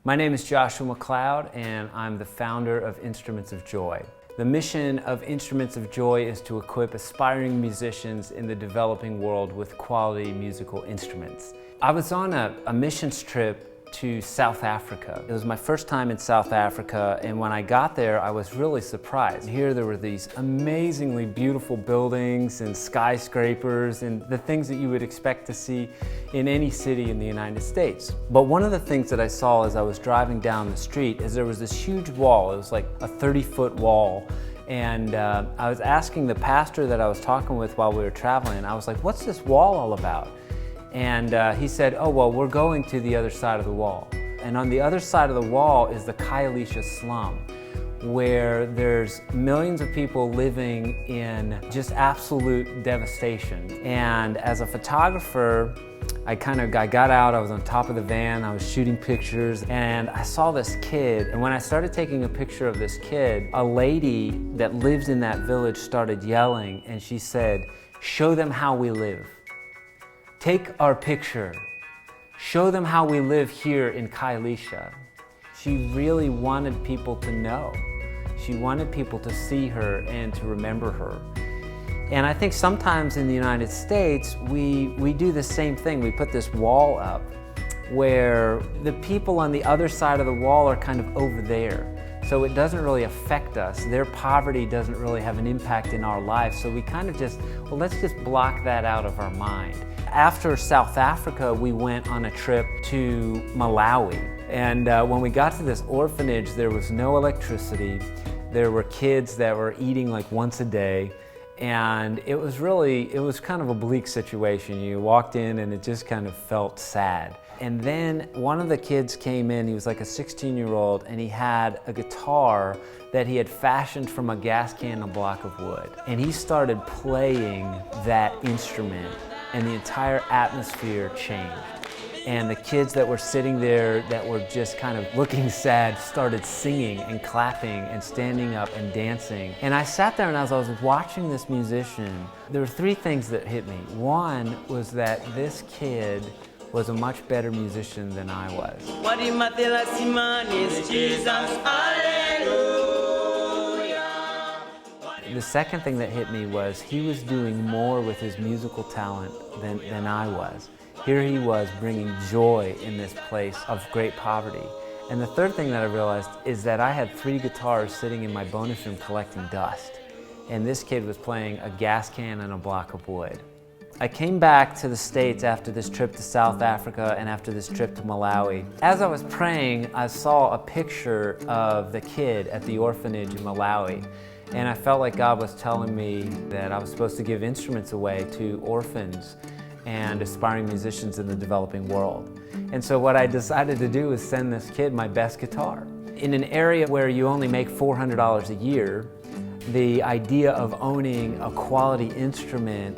My name is Joshua MacLeod, and I'm the founder of Instruments of Joy. The mission of Instruments of Joy is to equip aspiring musicians in the developing world with quality musical instruments. I was on a missions trip to South Africa. It was my first time in South Africa, and when I got there, I was really surprised. Here there were these amazingly beautiful buildings and skyscrapers and the things that you would expect to see in any city in the United States. But one of the things that I saw as I was driving down the street is there was this huge wall. It was like a 30-foot wall. And I was asking the pastor that I was talking with while we were traveling, I was like, what's this wall all about? And he said, oh, well, we're going to the other side of the wall. And on the other side of the wall is the Khayelitsha slum, where there's millions of people living in just absolute devastation. And as a photographer, I got out, I was on top of the van, I was shooting pictures, and I saw this kid. And when I started taking a picture of this kid, a lady that lives in that village started yelling, and she said, show them how we live. Take our picture. Show them how we live here in Khayelitsha. She really wanted people to know. She wanted people to see her and to remember her. And I think sometimes in the United States, we do the same thing. We put this wall up where the people on the other side of the wall are kind of over there. So it doesn't really affect us. Their poverty doesn't really have an impact in our lives. So we kind of just, well, let's just block that out of our mind. After South Africa, we went on a trip to Malawi. And when we got to this orphanage, there was no electricity. There were kids that were eating like once a day. And it was kind of a bleak situation. You walked in and it just kind of felt sad. And then one of the kids came in, he was like a 16-year-old, and he had a guitar that he had fashioned from a gas can and a block of wood. And he started playing that instrument, and the entire atmosphere changed. And the kids that were sitting there that were just kind of looking sad started singing and clapping and standing up and dancing. And I sat there, and as I was watching this musician, there were three things that hit me. One was that this kid was a much better musician than I was. The second thing that hit me was he was doing more with his musical talent than I was. Here he was bringing joy in this place of great poverty. And the third thing that I realized is that I had 3 guitars sitting in my bonus room collecting dust. And this kid was playing a gas can and a block of wood. I came back to the States after this trip to South Africa and after this trip to Malawi. As I was praying, I saw a picture of the kid at the orphanage in Malawi. And I felt like God was telling me that I was supposed to give instruments away to orphans and aspiring musicians in the developing world. And so what I decided to do was send this kid my best guitar. In an area where you only make $400 a year, the idea of owning a quality instrument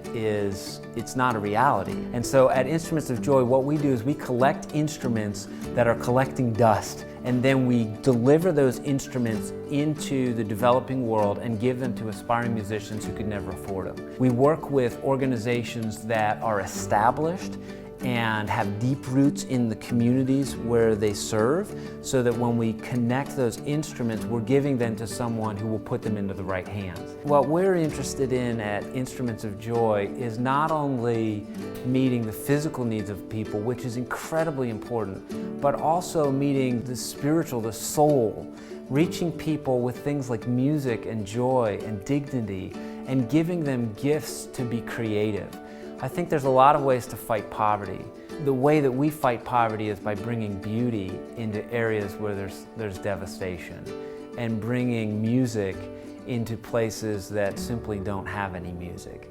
it's not a reality. And so at Instruments of Joy, what we do is we collect instruments that are collecting dust, and then we deliver those instruments into the developing world and give them to aspiring musicians who could never afford them. We work with organizations that are established and have deep roots in the communities where they serve, so that when we connect those instruments, we're giving them to someone who will put them into the right hands. What we're interested in at Instruments of Joy is not only meeting the physical needs of people, which is incredibly important, but also meeting the spiritual, the soul, reaching people with things like music and joy and dignity, and giving them gifts to be creative. I think there's a lot of ways to fight poverty. The way that we fight poverty is by bringing beauty into areas where there's devastation, and bringing music into places that simply don't have any music.